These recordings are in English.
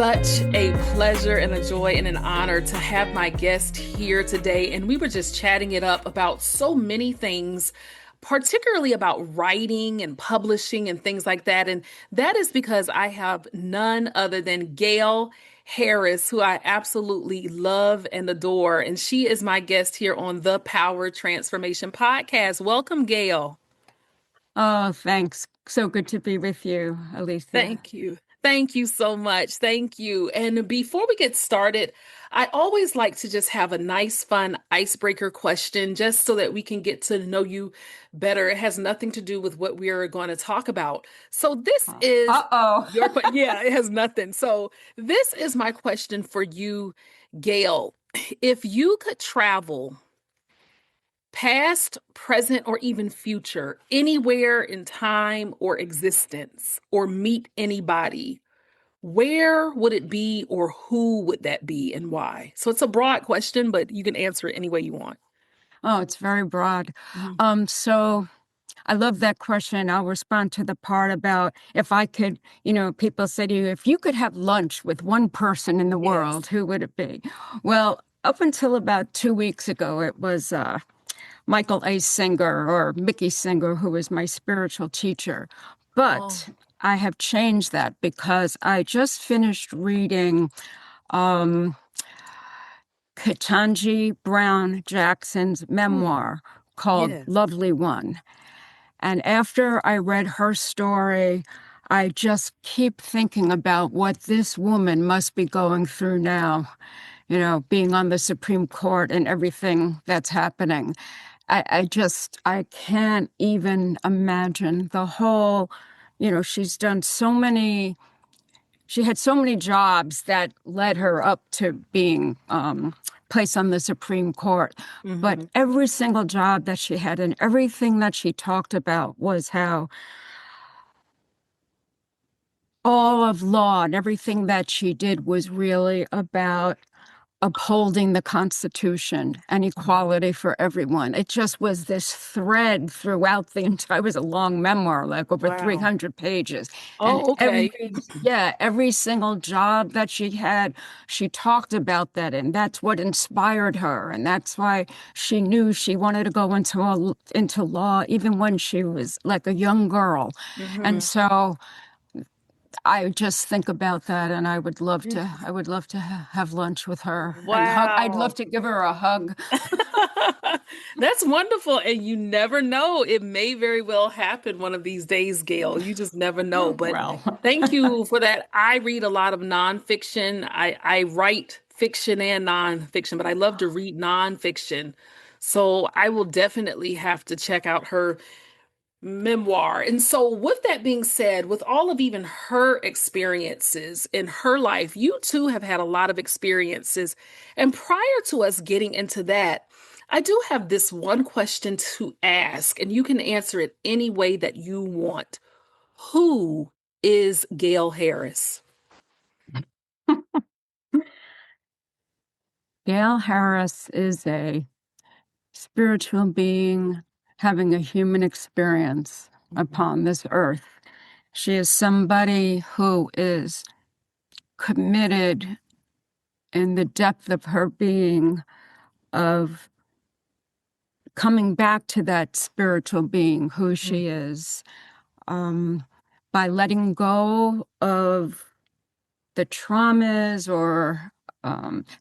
such a pleasure and a joy and an honor to have my guest here today. And we were just chatting it up about so many things, particularly about writing and publishing and things like that. And that is because I have none other than Gail Harris, who I absolutely love and adore. And she is my guest here on the Power Transformation Podcast. Welcome, Gail. Oh, thanks. So good to be with you, Alicia. Thank you. Thank you so much. Thank you. And before we get started, I always like to just have a nice, fun icebreaker question just so that we can get to know you better. It has nothing to do with what we are going to talk about. So this is Uh-oh. yeah, it has nothing. So this is my question for you, Gail. If you could travel past, present, or even future, anywhere in time or existence, or meet anybody, where would it be or who would that be and why? So it's a broad question, but you can answer it any way you want. Oh, it's very broad. Mhm. So I love that question. I'll respond to the part about if I could, people say to you, if you could have lunch with one person in the world, Yes. who would it be? Well, up until about 2 weeks ago, it was Michael A. Singer or Mickey Singer, who was my spiritual teacher. Oh, But I have changed that because I just finished reading Ketanji Brown Jackson's oh, memoir called yes. Lovely One. And after I read her story, I just keep thinking about what this woman must be going through now, being on the Supreme Court and everything that's happening. I can't even imagine the whole, she's done so many, she had so many jobs that led her up to being placed on the Supreme Court. But Hmm. every single job that she had and everything that she talked about was how all of law and everything that she did was really about upholding the Constitution and equality for everyone. It just was this thread throughout the entire, it was a long memoir, like over Wow. 300 pages. And Oh, okay. every single job that she had, she talked about that. And that's what inspired her. And that's why she knew she wanted to go into law, even when she was like a young girl. And Hmm. so I just think about that, and I would love to have lunch with her and hug. I'd love Wow. to give her a hug. That's wonderful. And you never know. It may very well happen one of these days, Gail. You just never know. But Well, thank you for that. I read a lot of nonfiction. I write fiction and nonfiction, but I love to read nonfiction. So I will definitely have to check out her memoir. And so, with that being said, with all of even her experiences in her life, you too have had a lot of experiences. And prior to us getting into that, I do have this one question to ask, and you can answer it any way that you want. Who is Gail Harris? Gail Harris is a spiritual being having a human experience Mhm. upon this earth. She is somebody who is committed in the depth of her being of coming back to that spiritual being, who she Mhm. is, um, by letting go of the traumas or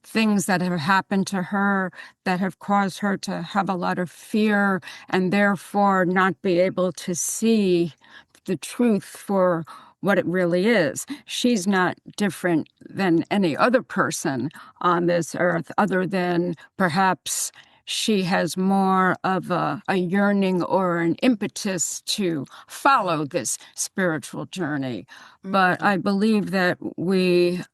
things that have happened to her that have caused her to have a lot of fear and therefore not be able to see the truth for what it really is. She's not different than any other person on this earth, other than perhaps she has more of a yearning or an impetus to follow this spiritual journey. But Mhm. I believe that we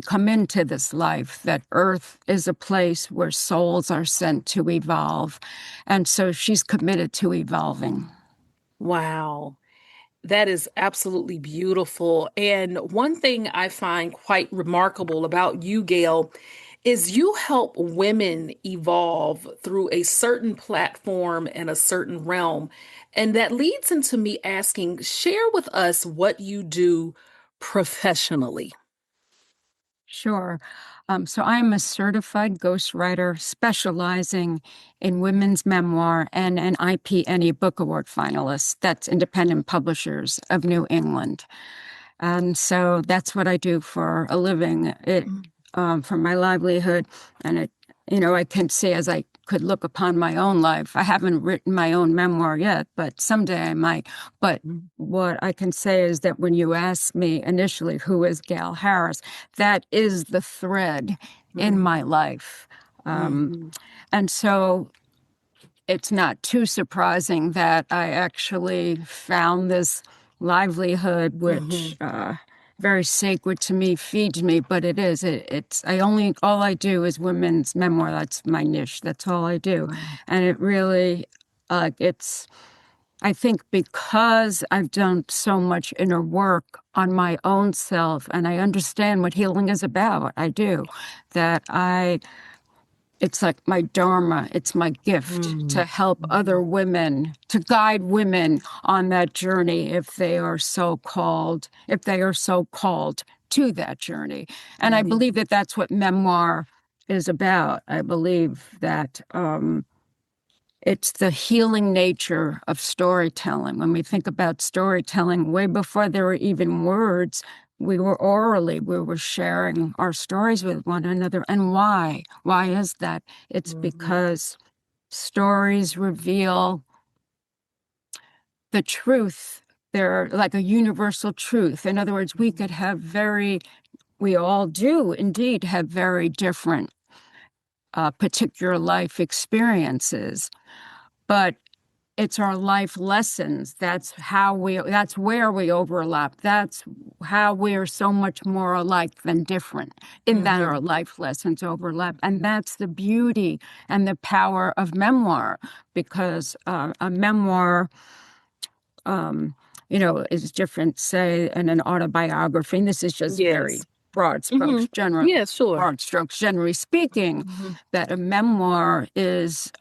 come into this life, that Earth is a place where souls are sent to evolve. And so she's committed to evolving. Wow. That is absolutely beautiful. And one thing I find quite remarkable about you, Gail, is you help women evolve through a certain platform and a certain realm. And that leads into me asking, share with us what you do professionally? Sure. So I'm a certified ghostwriter specializing in women's memoir and an IPNE Book Award finalist. That's Independent Publishers of New England. And so that's what I do for a living. For my livelihood. And I can say as I could look upon my own life, I haven't written my own memoir yet, but someday I might. But what I can say is that when you asked me initially, who is Gail Harris, that is the thread in my life. Mhm. And so it's not too surprising that I actually found this livelihood, which Mhm. very sacred to me, feeds me. But it is. It's all I do is women's memoir. That's my niche. That's all I do, and it really, it's. I think because I've done so much inner work on my own self, and I understand what healing is about. I do that. It's like my dharma, it's my gift to Mhm. help other women, to guide women on that journey if they are so called to that journey. And I Mhm. believe that that's what memoir is about. I believe that it's the healing nature of storytelling. When we think about storytelling, way before there were even words, we were sharing our stories with one another. And why? Why is that? It's Mhm. because stories reveal the truth. They're like a universal truth. In other words, we all do indeed have very different particular life experiences, but it's our life lessons. That's where we overlap. That's how we are so much more alike than different, in that our Mhm. life lessons overlap. And that's the beauty and the power of memoir, because a memoir, um, is different, say, in an autobiography. And this is just very Yes. Mhm. Yeah, sure. broad strokes, generally speaking, Mhm. that a memoir is,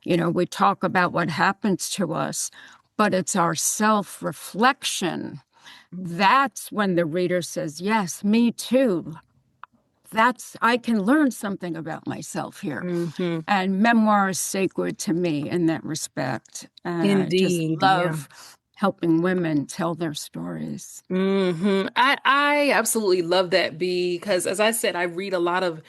we talk about what happens to us, but it's our self-reflection. Mhm. That's when the reader says, yes, me too. I can learn something about myself here. Mhm. And memoir is sacred to me in that respect. And I just Indeed, yeah. love helping women tell their stories. I absolutely love that because, as I said, I read a lot of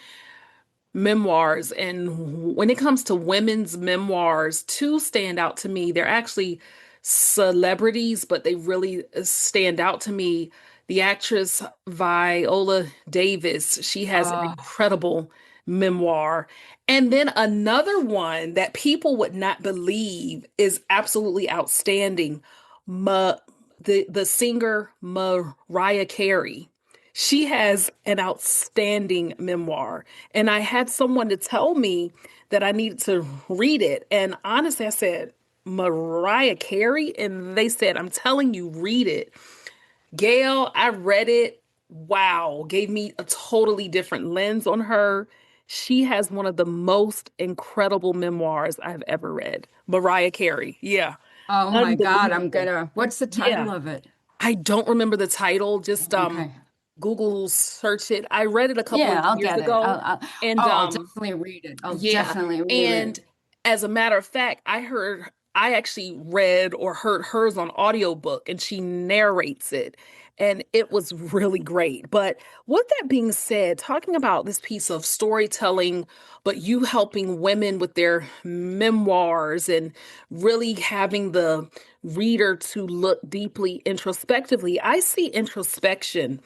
memoirs, and when it comes to women's memoirs, two stand out to me. They're actually celebrities, but they really stand out to me. The actress Viola Davis, she has an Uh, incredible memoir. And then another one that people would not believe is absolutely outstanding. Ma, the singer Mariah Carey. She has an outstanding memoir. And I had someone to tell me that I needed to read it. And honestly, I said, Mariah Carey? And they said, I'm telling you, read it. Gail, I read it. Wow, gave me a totally different lens on her. She has one of the most incredible memoirs I've ever read. Mariah Carey. Yeah. oh my God, Unbelievable. what's the Yeah. title of it? I don't remember the title. Just Okay. Google search it. I read it a couple Yeah, of I'll years get it. ago, and I'll definitely read it. I'll yeah. definitely read it. And as a matter of fact, I actually read or heard hers on audiobook, and she narrates it. And it was really great. But with that being said, talking about this piece of storytelling, but you helping women with their memoirs and really having the reader to look deeply introspectively, I see introspection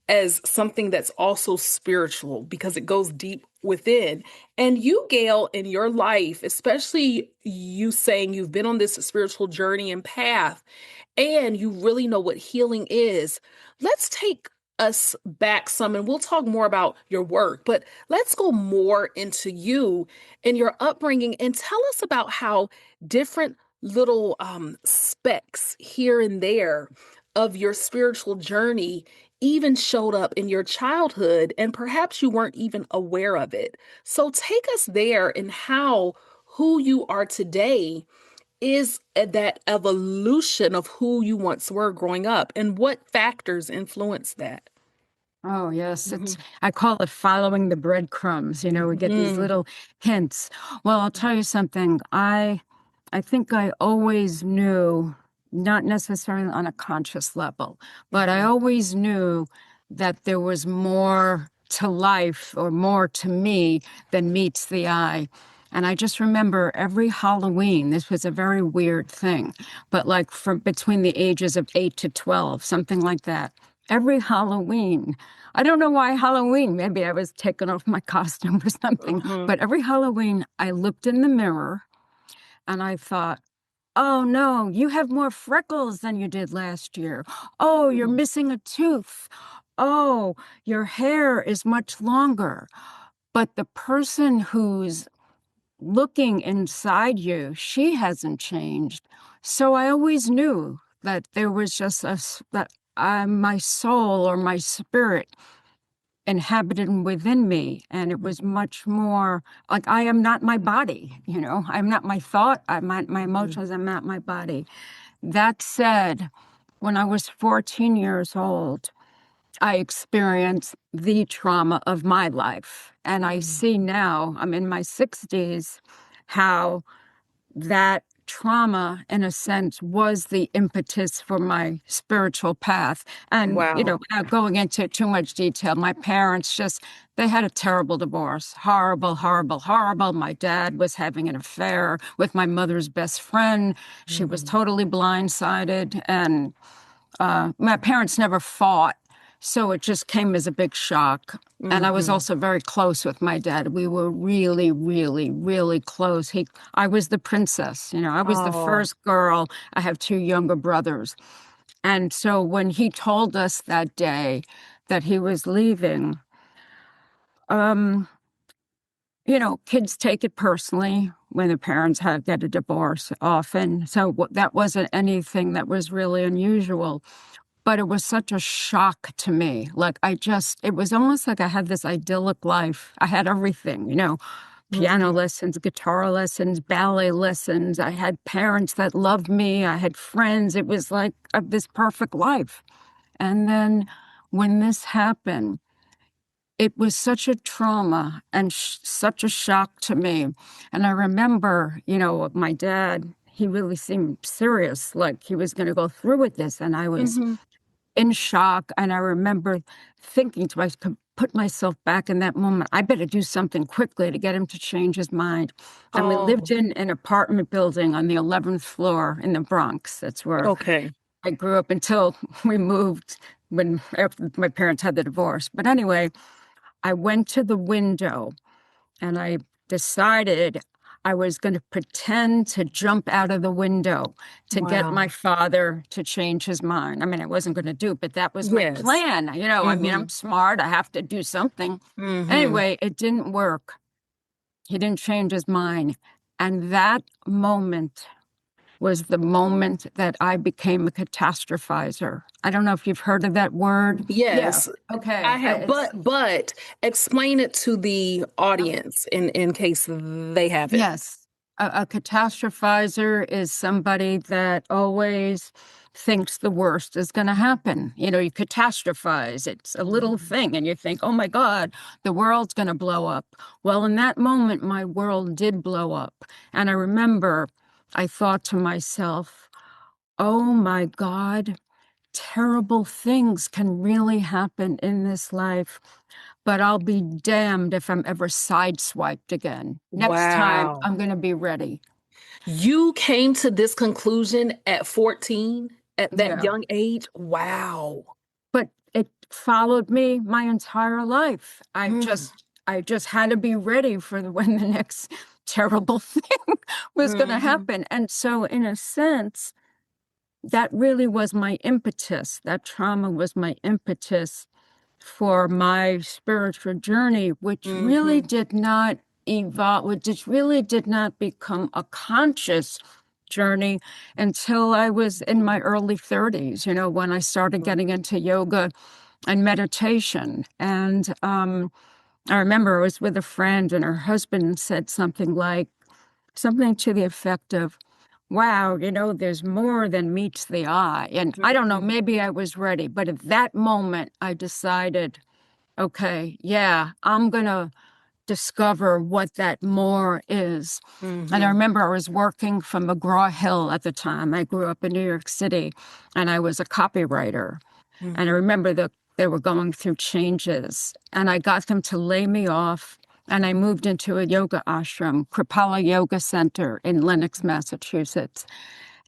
as something that's also spiritual because it goes deep within. And you, Gail, in your life, especially you saying you've been on this spiritual journey and path, and you really know what healing is, let's take us back some and we'll talk more about your work, but let's go more into you and your upbringing and tell us about how different little specks here and there of your spiritual journey even showed up in your childhood and perhaps you weren't even aware of it. So take us there and how who you are today is that evolution of who you once were growing up, and what factors influence that? Oh, yes. Hmm. I call it following the breadcrumbs. We get these Hmm. little hints. Well, I'll tell you something. I think I always knew, not necessarily on a conscious level, but I Hmm. always knew that there was more to life or more to me than meets the eye. And I just remember every Halloween, this was a very weird thing, but like from between the ages of 8 to 12, something like that. Every Halloween, I don't know why Halloween, maybe I was taking off my costume or something, Hmm. but every Halloween I looked in the mirror and I thought, oh no, you have more freckles than you did last year. Oh, you're missing a tooth. Oh, your hair is much longer. But the person who's looking inside you, she hasn't changed. So I always knew that there was just that my soul or my spirit inhabited within me. And it was much more like I am not my body, I'm not my thought, I'm not my Hmm. emotions, I'm not my body. That said, when I was 14 years old, I experienced the trauma of my life. And I see now, I'm in my 60s, how that trauma, in a sense, was the impetus for my spiritual path. And, Wow. without going into too much detail, my parents they had a terrible divorce. Horrible, horrible, horrible. My dad was having an affair with my mother's best friend. She was Hmm. totally blindsided. And my parents never fought, so it just came as a big shock. And I was Hmm. also very close with my dad. We were really, really, really close. I was the princess, I was the Oh, first girl. I have two younger brothers. And so when he told us that day that he was leaving, um, kids take it personally when the parents have get a divorce often. So that wasn't anything that was really unusual. But it was such a shock to me. Like it was almost like I had this idyllic life. I had everything, piano hmm. lessons, guitar lessons, ballet lessons. I had parents that loved me. I had friends. It was like this perfect life. And then when this happened, it was such a trauma and such a shock to me. And I remember, my dad, he really seemed serious, like he was going to go through with this. And I was Hmm. in shock. And I remember thinking to myself, put myself back in that moment. I better do something quickly to get him to change his mind. And we lived Oh, in an apartment building on the 11th floor in the Bronx. That's where okay. I grew up until we moved after my parents had the divorce. But anyway, I went to the window and I decided I was going to pretend to jump out of the window to get my Wow. father to change his mind. I mean, I wasn't going to do it, but that was my Yes. plan. I mean, Hmm. I'm smart. I have to do something. Hmm. Anyway, it didn't work. He didn't change his mind. And that moment was the moment that I became a catastrophizer. I don't know if you've heard of that word. Yeah. Yes, I Okay. have, but explain it to the audience in case they haven't. Yes. A catastrophizer is somebody that always thinks the worst is going to happen. You catastrophize. It's a little Mhm. thing, and you think, oh my God, the world's going to blow up. Well, in that moment, my world did blow up. And I remember I thought to myself, oh my God, terrible things can really happen in this life, but I'll be damned if I'm ever sideswiped again. Next time, Wow. I'm going to be ready. You came to this conclusion at 14, at that Yeah. young age? Wow. But it followed me my entire life. Mm. I just had to be ready for when the next terrible thing was going to Hmm. happen. And so, in a sense, that really was my impetus. That trauma was my impetus for my spiritual journey, which really Hmm. did not evolve, which really did not become a conscious journey until I was in my early 30s, when I started getting into yoga and meditation. And I remember I was with a friend, and her husband said something to the effect of, wow, there's more than meets the eye. And I don't know, Mhm. maybe I was ready, but at that moment, I decided, okay, yeah, I'm going to discover what that more is. And I Mhm. remember I was working from McGraw Hill at the time. I grew up in New York City and I was a copywriter. And I Mhm. remember that they were going through changes and I got them to lay me off. And I moved into a yoga ashram, Kripalu Yoga Center in Lenox, Massachusetts.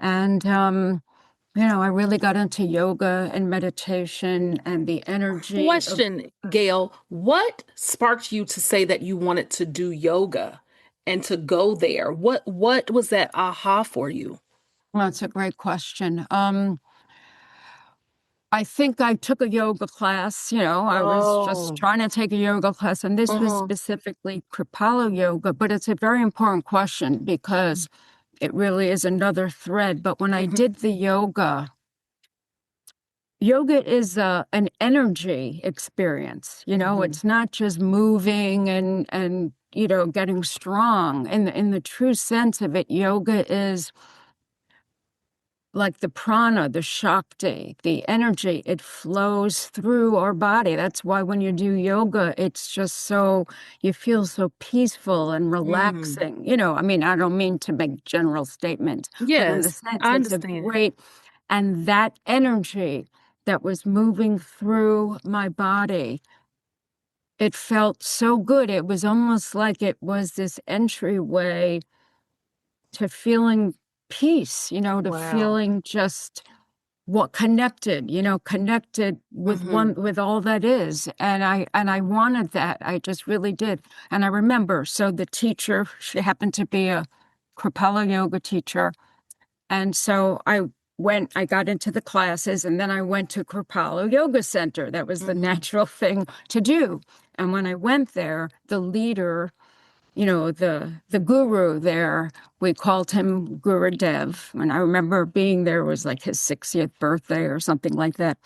And, I really got into yoga and meditation and the energy of. Question, Gail, what sparked you to say that you wanted to do yoga and to go there? What was that aha for you? Well, it's a great question. I think I took a yoga class, I was just Oh. trying to take a yoga class, and this was Uh-huh. specifically Kripalu yoga, but it's a very important question because it really is another thread. But when I Mhm. did the yoga is an energy experience. Mhm. It's not just moving and getting strong. In the true sense of it, yoga is like the prana, the shakti, the energy, it flows through our body. That's why when you do yoga, it's just so, you feel so peaceful and Mhm. relaxing. I mean, I don't mean to make general statements, but in the Yes, sense, I it's a understand. great, and that energy that was moving through my body, it felt so good. It was almost like it was this entryway to feeling peace, to Wow. feeling just what connected, connected with Mhm. all that is. And I wanted that. I just really did. And I remember, so the teacher, she happened to be a Kripalu yoga teacher. And so I got into the classes and then I went to Kripalu Yoga Center. That was the Mhm. natural thing to do. And when I went there, the leader, the guru there, we called him Gurudev. And I remember being there, it was like his 60th birthday or something like that.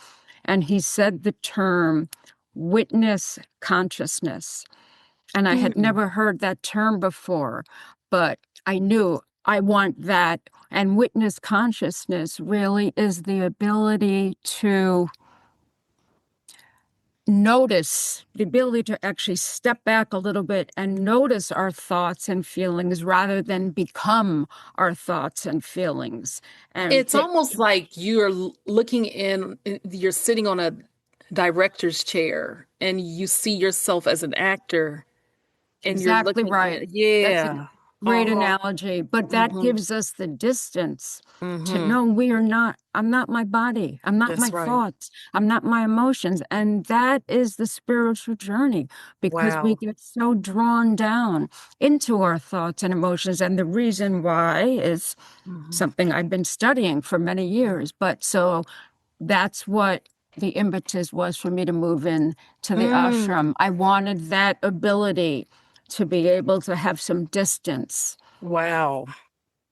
And he said the term witness consciousness. And I had Mm. never heard that term before, but I knew I want that. And witness consciousness really is the ability to notice, the ability to actually step back a little bit and notice our thoughts and feelings rather than become our thoughts and feelings. And It's almost like you're looking you're sitting on a director's chair and you see yourself as an actor and you're exactly looking right. at, That's a yeah. great Uh-huh. analogy, but that Mm-hmm. gives us the distance to Mm-hmm. know I'm not my body. I'm not my That's right. thoughts. I'm not my emotions. And that is the spiritual journey because we Wow. get so drawn down into our thoughts and emotions. And the reason why is Mm-hmm. something I've been studying for many years. But so that's what the impetus was for me to move in to the Mm. ashram. I wanted that ability to be able to have some distance Wow.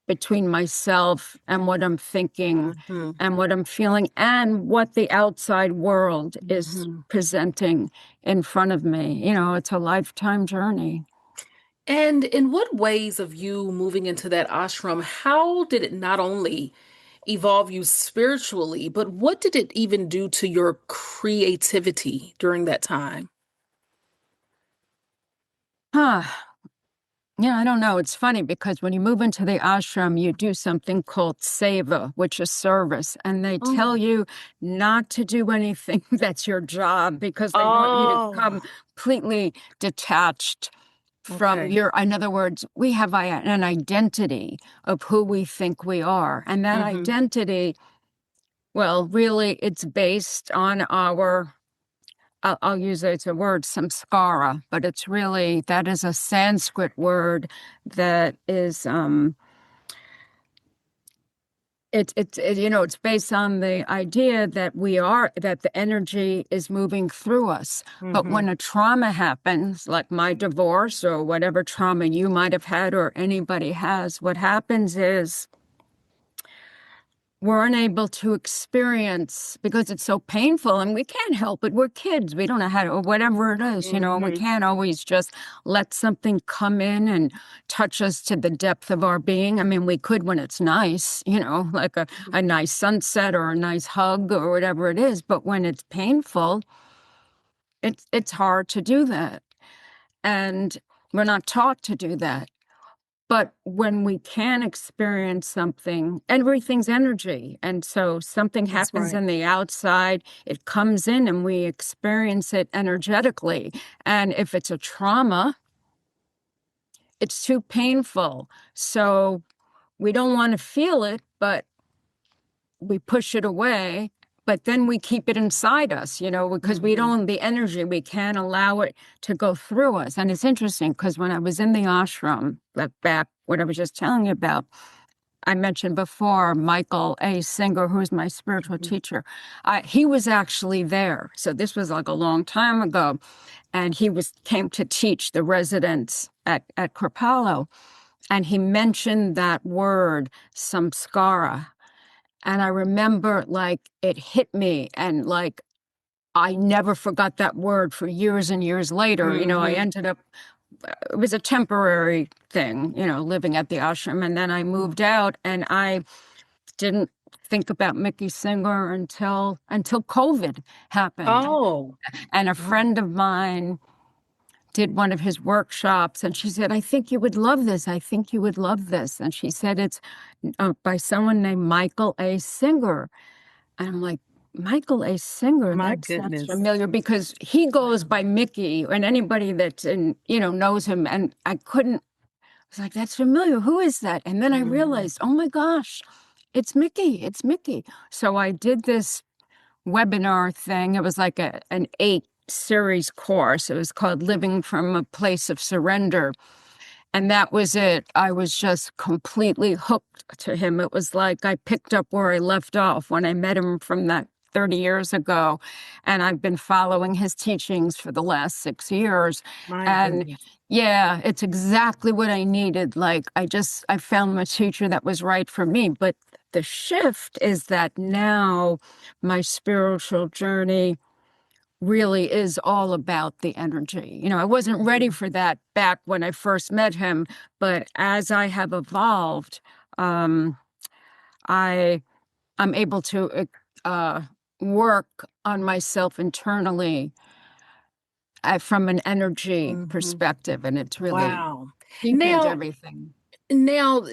between myself and what I'm thinking Mm-hmm. and what I'm feeling and what the outside world is Mm-hmm. presenting in front of me. It's a lifetime journey. And in what ways of you moving into that ashram, how did it not only evolve you spiritually, but what did it even do to your creativity during that time? Huh. Yeah, I don't know. It's funny because when you move into the ashram, you do something called seva, which is service. And they tell Oh, you not to do anything that's your job because they want you to oh, come completely detached from okay. in other words, we have an identity of who we think we are. And that Mm-hmm. identity, well, really, it's based on I'll use it's a word, samskara, but it's really, that is a Sanskrit word that is, it's based on the idea that that the energy is moving through us. But Mm-hmm. when a trauma happens, like my divorce or whatever trauma you might have had or anybody has, what happens is we're unable to experience because it's so painful and we can't help it. We're kids. We don't know how to, or whatever it is, we Hmm. can't always just let something come in and touch us to the depth of our being. I mean, we could when it's nice, like a nice sunset or a nice hug or whatever it is. But when it's painful, it's hard to do that. And we're not taught to do that. But when we can experience something, everything's energy. And so something That's happens right. in the outside, it comes in and we experience it energetically. And if it's a trauma, it's too painful. So we don't want to feel it, but we push it away. But then we keep it inside us, because we Hmm. don't, the energy, we can't allow it to go through us. And it's interesting because when I was in the ashram, back, what I was just telling you about, I mentioned before, Michael A. Singer, who's my spiritual teacher, he was actually there. So this was like a long time ago. And he came to teach the residents at Kripalu. And he mentioned that word, samskara. And I remember like it hit me and like I never forgot that word for years and years later. I Hmm. ended up, it was a temporary thing, living at the ashram. And then I moved out and I didn't think about Mickey Singer until COVID happened. Oh, And a wow. friend of mine did one of his workshops and she said, I think you would love this. I think you would love this. And she said it's by someone named Michael A. Singer. And I'm like, Michael A. Singer, My that sounds goodness. familiar because he goes Wow. by Mickey and anybody that's knows him. And I was like, that's familiar. Who is that? And then I Hmm. realized, oh my gosh, it's Mickey. It's Mickey. So I did this webinar thing. It was like an 8 series course. It was called Living from a Place of Surrender. And that was it. I was just completely hooked to him. It was like I picked up where I left off when I met him from that 30 years ago. And I've been following his teachings for the last 6 years. My And goodness. yeah, it's exactly what I needed. Like I found my teacher that was right for me. But the shift is that now my spiritual journey really is all about the energy. I wasn't ready Mhm. for that back when I first met him, but as I have evolved, um, I I'm able to work on myself internally from an energy Hmm. perspective, and it's really Wow. deepened Now, everything. now,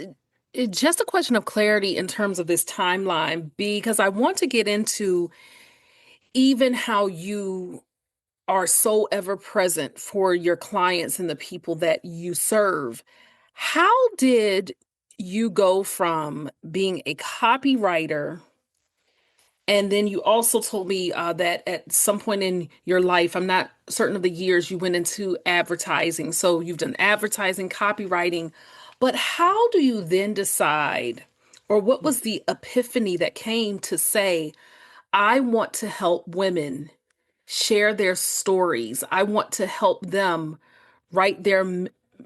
just a question of clarity in terms of this timeline, because I want to get into even how you are so ever present for your clients and the people that you serve. How did you go from being a copywriter? And then you also told me that at some point in your life, I'm not certain of the years, you went into advertising. So you've done advertising, copywriting, but how do you then decide, or what was the epiphany that came to say, I want to help women share their stories. I want to help them write their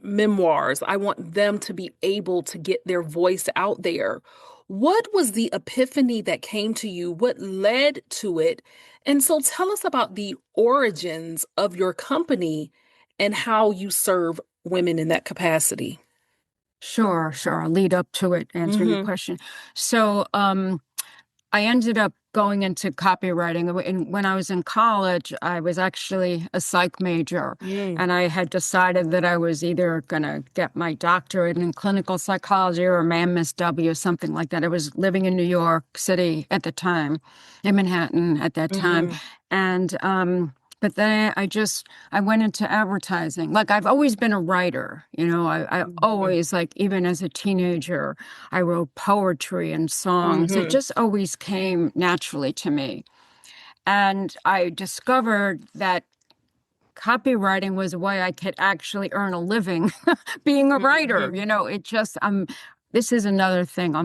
memoirs. I want them to be able to get their voice out there. What was the epiphany that came to you? What led to it? And so tell us about the origins of your company and how you serve women in that capacity. Sure, sure. I'll lead up to it, answering your Mm-hmm. question. So, I ended up going into copywriting. And when I was in college, I was actually a psych major. Mm. And I had decided that I was either going to get my doctorate in clinical psychology or my MSW, something like that. I was living in New York City at the time, in Manhattan at that time. Mm-hmm. And, but then I went into advertising. Like I've always been a writer, I Mm-hmm. always, like, even as a teenager, I wrote poetry and songs. It Mm-hmm. just always came naturally to me. And I discovered that copywriting was a way I could actually earn a living being a writer. Mm-hmm. This is another thing.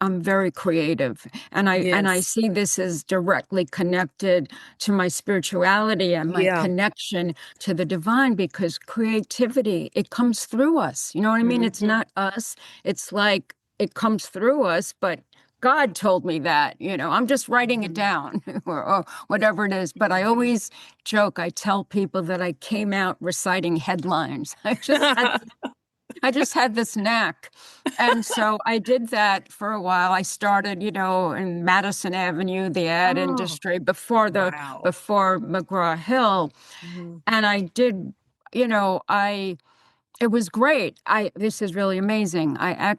I'm very creative and I Yes. see this as directly connected to my spirituality and my Yeah. connection to the divine because creativity, it comes through us. You know what I mean? It's Mm-hmm. not us. It's like it comes through us, but God told me that, I'm just writing it Mhm. down or whatever it is. But I always joke, I tell people that I came out reciting headlines. I just had this knack. And so I did that for a while. I started, in Madison Avenue, the ad Oh, industry wow. before McGraw-Hill. Mhm. And I did, I it was great. This is really amazing. I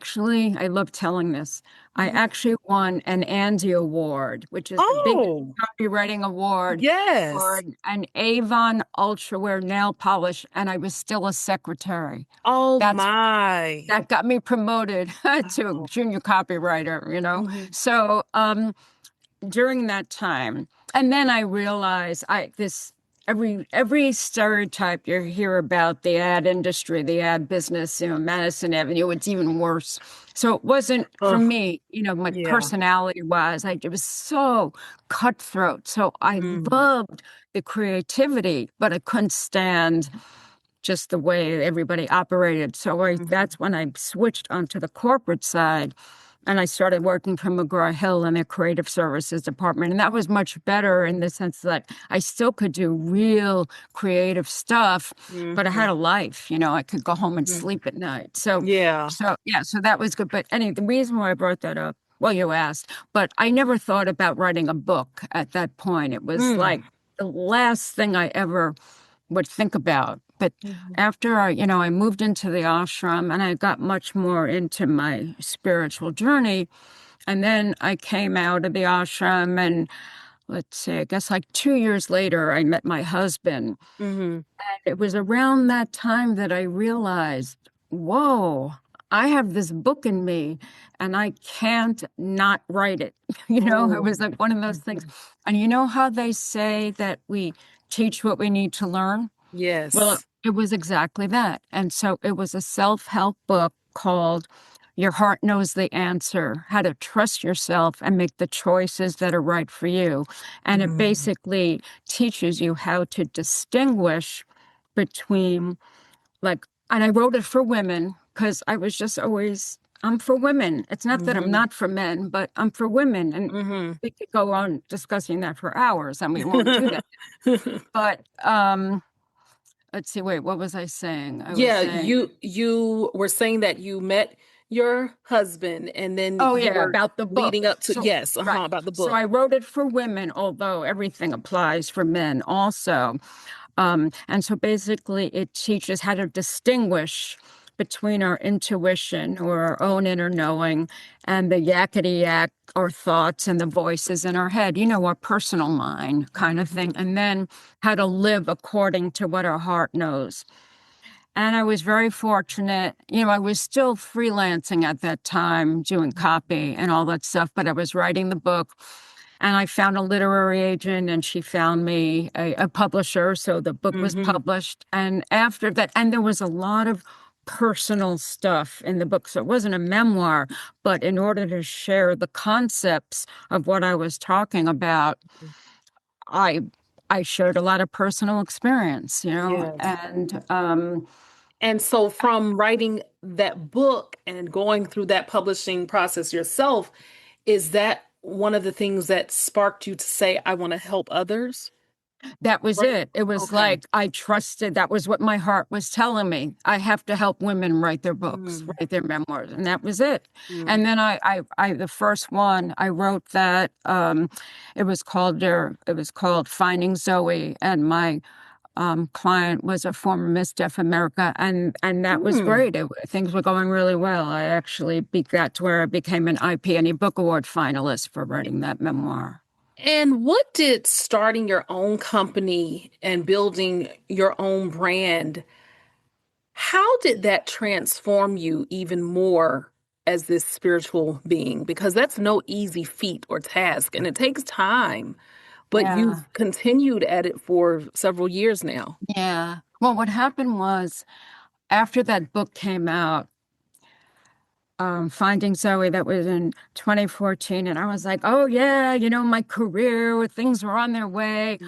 love telling this. I Mhm. actually won an Andy Award, which is the big Oh, copywriting award for yes. an Avon Ultra Wear nail polish, and I was still a secretary. Oh That's my. that got me promoted to Wow. junior copywriter. Mhm. So during that time, and then I realized every stereotype you hear about the ad industry, the ad business, Madison Avenue, it's even worse. So it wasn't for Oh, me, my yeah. personality was, it was so cutthroat. So I Mm. loved the creativity, but I couldn't stand just the way everybody operated. So Mhm. that's when I switched onto the corporate side and I started working for McGraw-Hill in their creative services department. And that was much better in the sense that I still could do real creative stuff, but I had Mhm. a life, I could go home and Mhm. sleep at night. So, Yeah. so yeah, so that was good. But anyway, the reason why I brought that up, well, you asked, but I never thought about writing a book at that point. It was Mm. like the last thing I ever would think about. But Mhm. after I moved into the ashram and I got much more into my spiritual journey. And then I came out of the ashram and let's see, I guess like 2 years later, I met my husband. Mhm. It was around that time that I realized, whoa, I have this book in me and I can't not write it. It Oh. was like one of those things. Mhm. And you know how they say that we teach what we need to learn? Well, Yes. it was exactly that. And so it was a self-help book called Your Heart Knows the Answer, How to Trust Yourself and Make the Choices That Are Right for You. And it Mhm. basically teaches you how to distinguish between and I wrote it for women because I was just always, I'm for women. It's not that I'm Mhm. not for men, but I'm for women. And Mhm. we could go on discussing that for hours and we won't do that. But let's see, wait, what was I saying? I was Yeah, saying, you were saying that you met your husband and then oh you yeah, were about the leading book. up to, So, yes, right. about the So book. I wrote it for women, although everything applies for men also. And so basically it teaches how to distinguish between our intuition or our own inner knowing and the yakety yak or thoughts and the voices in our head, our personal mind kind of thing. Mhm. And then how to live according to what our heart knows. And I was very fortunate. I was still freelancing at that time, doing copy and all that stuff, but I was writing the book. And I found a literary agent, and she found me a publisher. So the book was Mhm. published. And after that, and there was a lot of personal stuff in the book. So it wasn't a memoir, but in order to share the concepts of what I was talking about, I I shared a lot of personal experience, Yes. and And so from writing that book and going through that publishing process yourself, is that one of the things that sparked you to say, I want to help others? that was Right. it. It was Okay. like I trusted that was what my heart was telling me. I have to help women write their books, Mm. write their memoirs, and that was it. Mm. And then the first one I wrote that it was called Finding Zoe, and my client was a former Miss Deaf America, and that was Mm. great. Things were going really well. I actually got to where I became an IPNE Book Award finalist for writing that memoir. And what did starting your own company and building your own brand, how did that transform you even more as this spiritual being? Because that's no easy feat or task, and it takes time, but Yeah. you've continued at it for several years now. Yeah. Well, what happened was after that book came out, Finding Zoe, that was in 2014, and I was like, oh yeah, my career, things were on their way.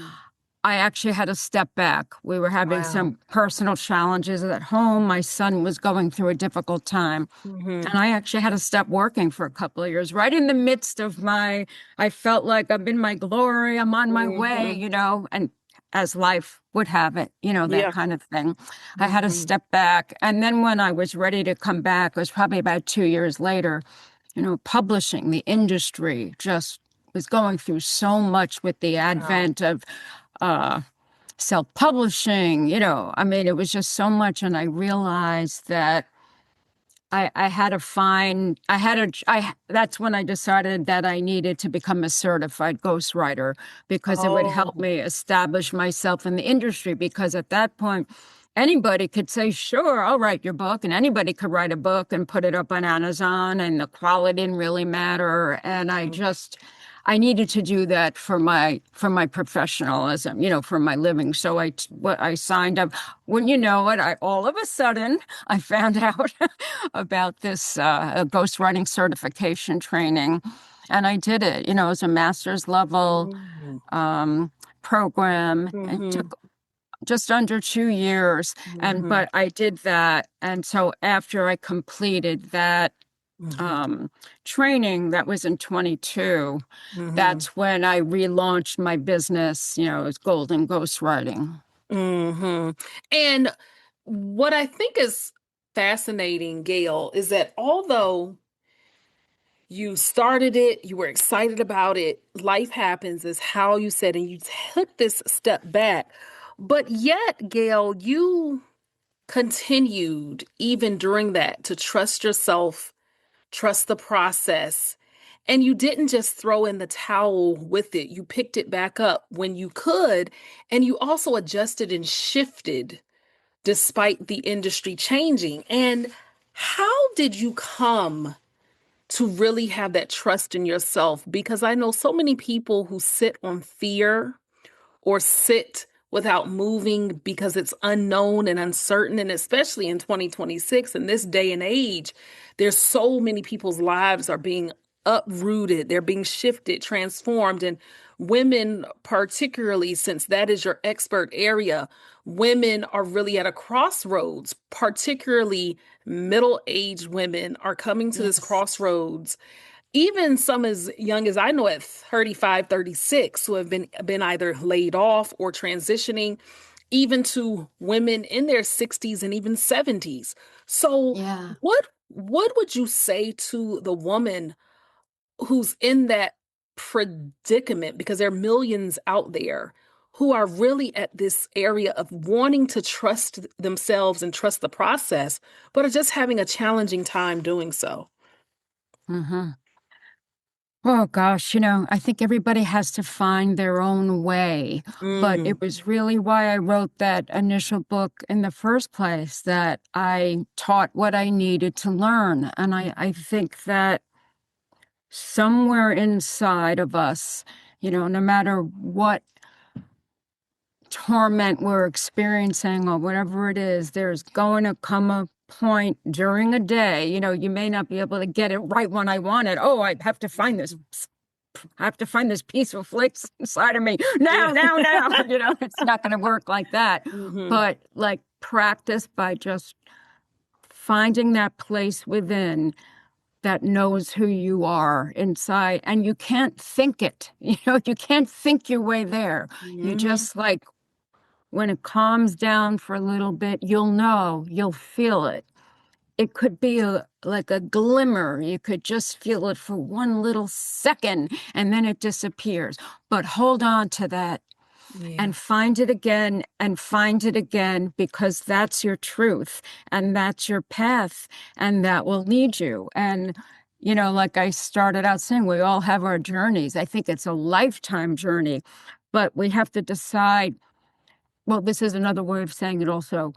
I actually had to step back. We were having Wow. some personal challenges at home. My son was going through a difficult time. Hmm. And I actually had to stop working for a couple of years, right in the midst of I felt like I'm in my glory, I'm on my way, Hmm. and as life would have it, that Yeah. kind of thing. I had to Hmm. step back. And then when I was ready to come back, it was probably about 2 years later, publishing, the industry just was going through so much with the Wow. advent of uh, self-publishing, I mean, it was just so much. And I realized that I had to find, that's when I decided that I needed to become a certified ghostwriter because it would help Oh. me establish myself in the industry. Because at that point, anybody could say, sure, I'll write your book, and anybody could write a book and put it up on Amazon, and the quality didn't really matter. And I needed to do that for my professionalism, for my living. So I signed up. When you know it, I all of a sudden I found out about this ghostwriting certification training, and I did it. It was a master's level Mm-hmm. program, and Mm-hmm. took just under 2 years. And Mm-hmm. but I did that, and so after I completed that um, training, that was in 22. Mm-hmm. That's when I relaunched my business. As Golden Ghostwriting. Hmm. And what I think is fascinating, Gail, is that although you started it, you were excited about it, life happens, is how you said, and you took this step back. But yet, Gail, you continued even during that to trust yourself, trust the process. And you didn't just throw in the towel with it. You picked it back up when you could. And you also adjusted and shifted despite the industry changing. And how did you come to really have that trust in yourself? Because I know so many people who sit on fear or sit without moving because it's unknown and uncertain. And especially in 2026, in this day and age, there's so many people's lives are being uprooted, they're being shifted, transformed. And women, particularly, since that is your expert area, women are really at a crossroads, particularly middle-aged women are coming to this Yes. crossroads, even some as young as I know at 35, 36, who have been either laid off or transitioning, even to women in their 60s and even 70s. So Yeah. what would you say to the woman who's in that predicament? Because there are millions out there who are really at this area of wanting to trust themselves and trust the process, but are just having a challenging time doing so. Hmm. Oh gosh, I think everybody has to find their own way. But Mm, it was really why I wrote that initial book in the first place, that I taught what I needed to learn. And I think that somewhere inside of us, no matter what torment we're experiencing or whatever it is, there's going to come a point during a day, you may not be able to get it right when I want it. Oh, I have to find this piece of flakes inside of me now, yeah. now, now. It's not going to work like that. Hmm. But like practice by just finding that place within that knows who you are inside. And you can't think it. You can't think your way there. You Hmm. just like, when it calms down for a little bit, you'll feel it. It could be like a glimmer. You could just feel it for one little second and then it disappears. But hold on to that Yeah. and find it again and find it again, because that's your truth and that's your path, and that will lead you. And, like I started out saying, we all have our journeys. I think it's a lifetime journey, but we have to decide. Well, this is another way of saying it also.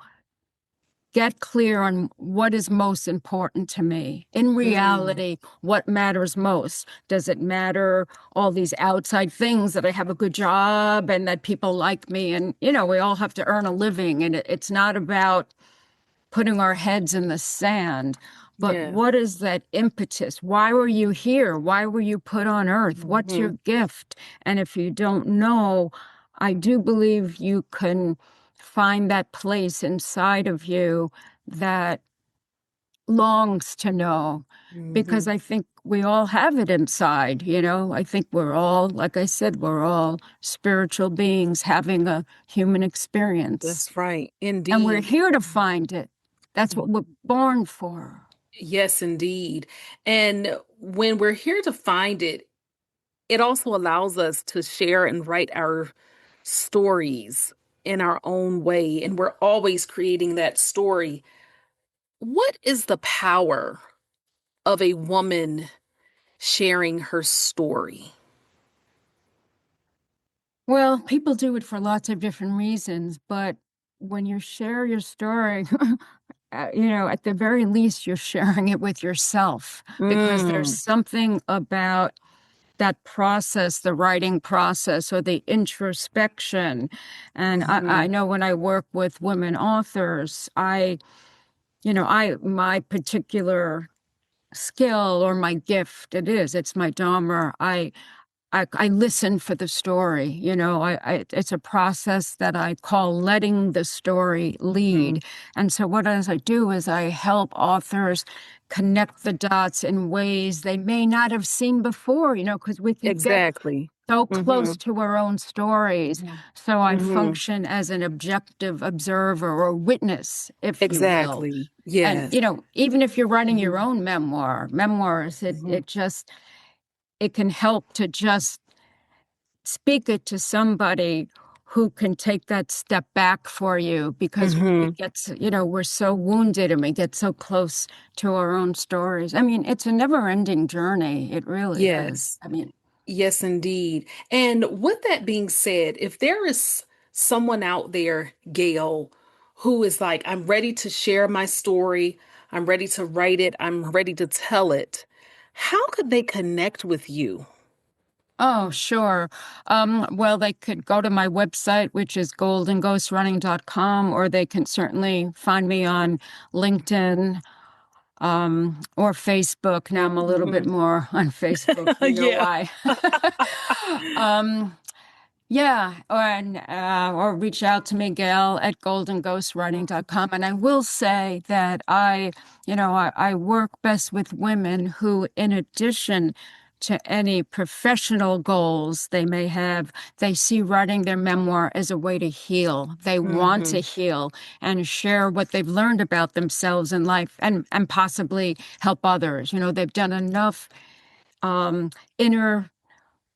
Get clear on what is most important to me. In Mm. reality, what matters most? Does it matter all these outside things, that I have a good job and that people like me? And, we all have to earn a living, and it's not about putting our heads in the sand. But Yeah. what is that impetus? Why were you here? Why were you put on earth? What's your Hmm. gift? And if you don't know, I do believe you can find that place inside of you that longs to know, because Hmm. I think we all have it inside, you know. I think we're all, like I said, we're all spiritual beings having a human experience, That's right. and we're Indeed. here to find it. That's what we're born for. Yes, indeed. And when we're here to find it, it also allows us to share and write our stories in our own way. And we're always creating that story. What is the power of a woman sharing her story? Well, people do it for lots of different reasons, but when you share your story, you know, at the very least, you're sharing it with yourself, because there's Mm, something about that process, the writing process or the introspection. And I hmm. know when I work with women authors, my particular skill or my gift, it's my Dharma. I listen for the story. It's a process that I call letting the story Hmm. lead. And so what as I do is I help authors connect the dots in ways they may not have seen before, because we can get Exactly. so Hmm. close to our own stories. Hmm. So I Hmm. function as an objective observer or witness, if you will. Exactly. And, Yes. even if you're writing your Hmm. own memoirs, Hmm. it can help to just speak it to somebody who can take that step back for you, because we Hmm. get, we're so wounded and we get so close to our own stories. I mean, it's a never-ending journey. It really is. Yes. I mean, Yes, indeed. And with that being said, if there is someone out there, Gail, who is like, I'm ready to share my story, I'm ready to write it, I'm ready to tell it, how could they connect with you? oh, sure. Well, they could go to my website, which is goldenghostwriting.com, or they can certainly find me on LinkedIn, or Facebook. Now I'm a little bit Hmm. more on Facebook. You know Yeah. why? um, yeah, or reach out to me, Gail, at goldenghostwriting.com. And I will say that I work best with women who, in addition to any professional goals they may have, they see writing their memoir as a way to heal. They want to Hmm. heal and share what they've learned about themselves in life, and possibly help others. They've done enough inner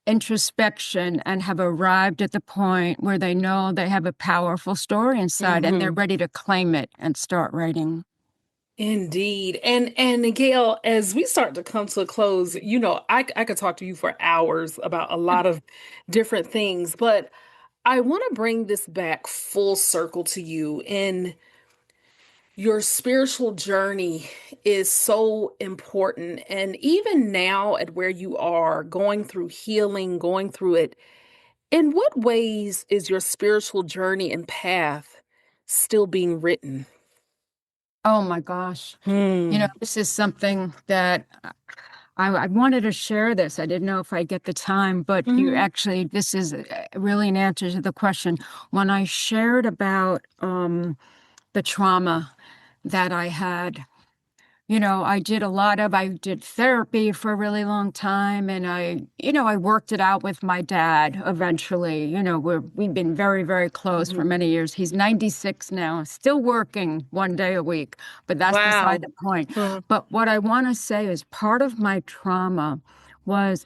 introspection and have arrived at the point where they know they have a powerful story inside and they're Hmm. ready to claim it and start writing. Indeed. And Gail, as we start to come to a close, I could talk to you for hours about a lot of different things, but I want to bring this back full circle to you. And your spiritual journey is so important. And even now, at where you are going through healing, going through it, in what ways is your spiritual journey and path still being written? Oh my gosh. Hmm. This is something that I wanted to share this. I didn't know if I get the time, but Hmm. this is really an answer to the question. When I shared about the trauma that I had, I did therapy for a really long time, and I worked it out with my dad eventually. We've been very, very close for Hmm. many years. He's 96 now, still working 1 day a week, but that's beside Wow. the point. Hmm. But what I want to say is part of my trauma was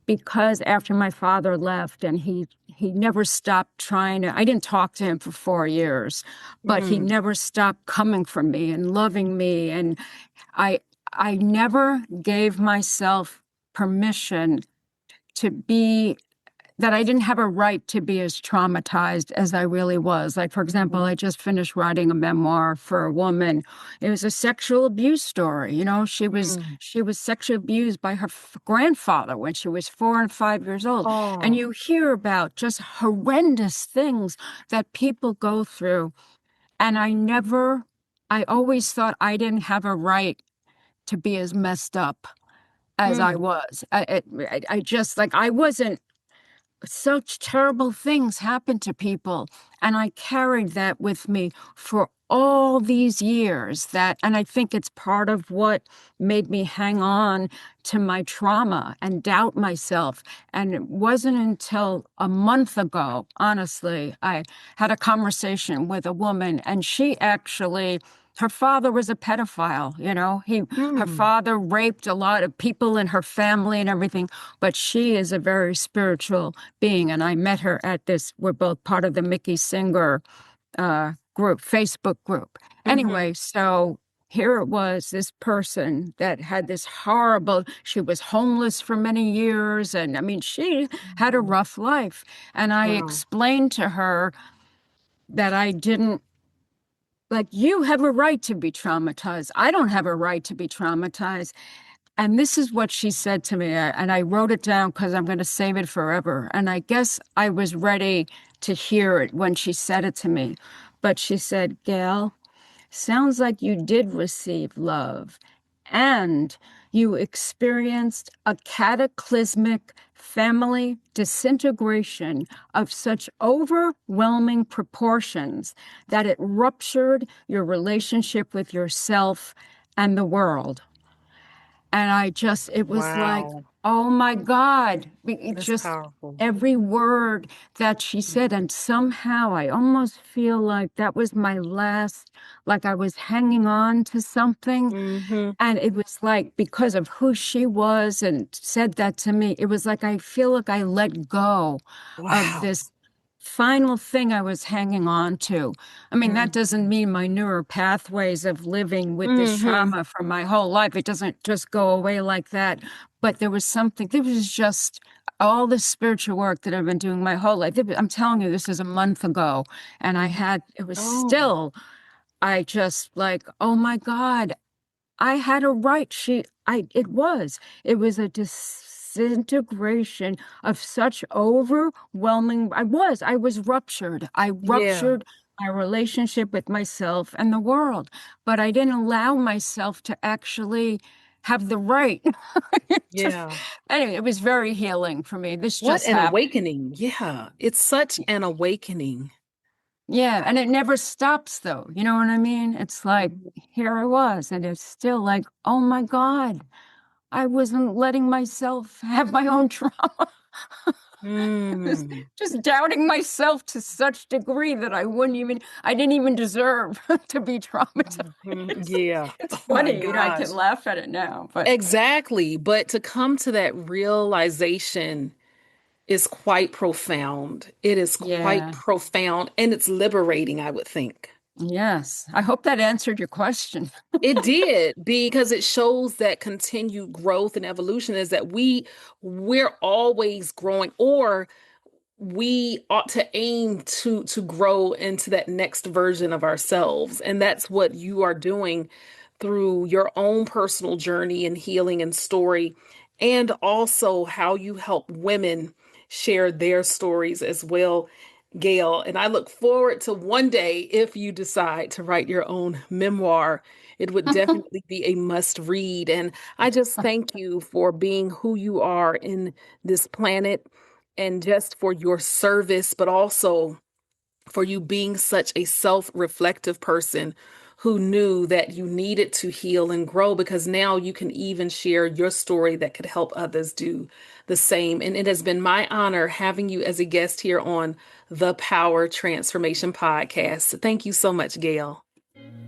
because after my father left, and he never stopped trying to, I didn't talk to him for 4 years, but he Hmm. never stopped coming for me and loving me. And I I never gave myself permission to be that I didn't have a right to be as traumatized as I really was. Like, for example, Hmm. I just finished writing a memoir for a woman. It was a sexual abuse story. Hmm. She was sexually abused by her grandfather when she was 4 and 5 years old. And Oh. you hear about just horrendous things that people go through. And I always thought I didn't have a right to be as messed up as I Hmm. was. I just like I wasn't. such terrible things happen to people. And I carried that with me for all these years and I think it's part of what made me hang on to my trauma and doubt myself. And it wasn't until a month ago, honestly, I had a conversation with a woman, and her father was a pedophile, her Mm, father raped a lot of people in her family and everything, but she is a very spiritual being. And I met her we're both part of the Mickey Singer Facebook group. mm-hmm, Anyway, so here it was, this person that had she was homeless for many years. And I mean, she had a rough life. And I wow. explained to her that I didn't, like, you have a right to be traumatized. I don't have a right to be traumatized. And this is what she said to me, and I wrote it down because I'm going to save it forever. And I guess I was ready to hear it when she said it to me. But she said, Gail, sounds like you did receive love, and you experienced a cataclysmic family disintegration of such overwhelming proportions that it ruptured your relationship with yourself and the world. And it was like, Wow. oh my God, it That's just powerful. every word that she said. And somehow I almost feel like that was my last, like I was hanging on to something. Mm-hmm. And it was like, because of who she was and said that to me, it was like I feel like I let go of Wow. this final thing I was hanging on to. I mean, that doesn't mean my neural pathways of living with this Mm-hmm. trauma for my whole life. It doesn't just go away like that. But there was just all this spiritual work that I've been doing my whole life. I'm telling you, this is a month ago. And it was Oh, still, I just like, oh my God, I had a right. It was a disintegration of such overwhelming. I was ruptured. I yeah. ruptured my relationship with myself and the world, but I didn't allow myself to actually have the right to, Yeah. anyway, it was very healing for me. This What just an happened. awakening. Yeah. It's such an awakening. Yeah, and it never stops though. You know what I mean? It's like, Mhm. here I was, and it's still like, oh my God. I wasn't letting myself have my own trauma. Mm. Just doubting myself to such degree that I didn't even deserve to be traumatized. Mhm. Yeah. It's Oh my funny, I can gosh. laugh at it now, but Exactly. But to come to that realization is quite profound. It is quite yeah, profound and it's liberating, I would think. yes. I hope that answered your question. It did because it shows that continued growth and evolution is that we're always growing, or we ought to aim to grow into that next version of ourselves. And that's what you are doing through your own personal journey and healing and story, and also how you help women share their stories as well, Gail. And I look forward to one day, if you decide to write your own memoir, it would definitely be a must read. And I just thank you for being who you are in this planet, and just for your service, but also for you being such a self reflective person who knew that you needed to heal and grow, because now you can even share your story that could help others do the same. And it has been my honor having you as a guest here on the Power Transformation Podcast. Thank you so much, Gail.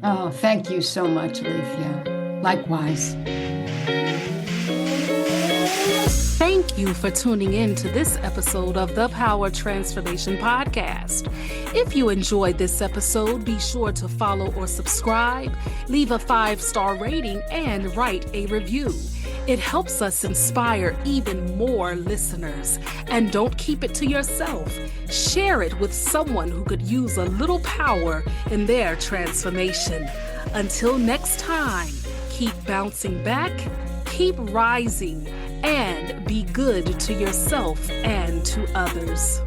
Oh, thank you so much, Alethea. Likewise. Thank you for tuning in to this episode of the Power Transformation Podcast. If you enjoyed this episode, be sure to follow or subscribe, leave a 5-star rating, and write a review. It helps us inspire even more listeners. And don't keep it to yourself. Share it with someone who could use a little power in their transformation. Until next time, keep bouncing back, keep rising, and be good to yourself and to others.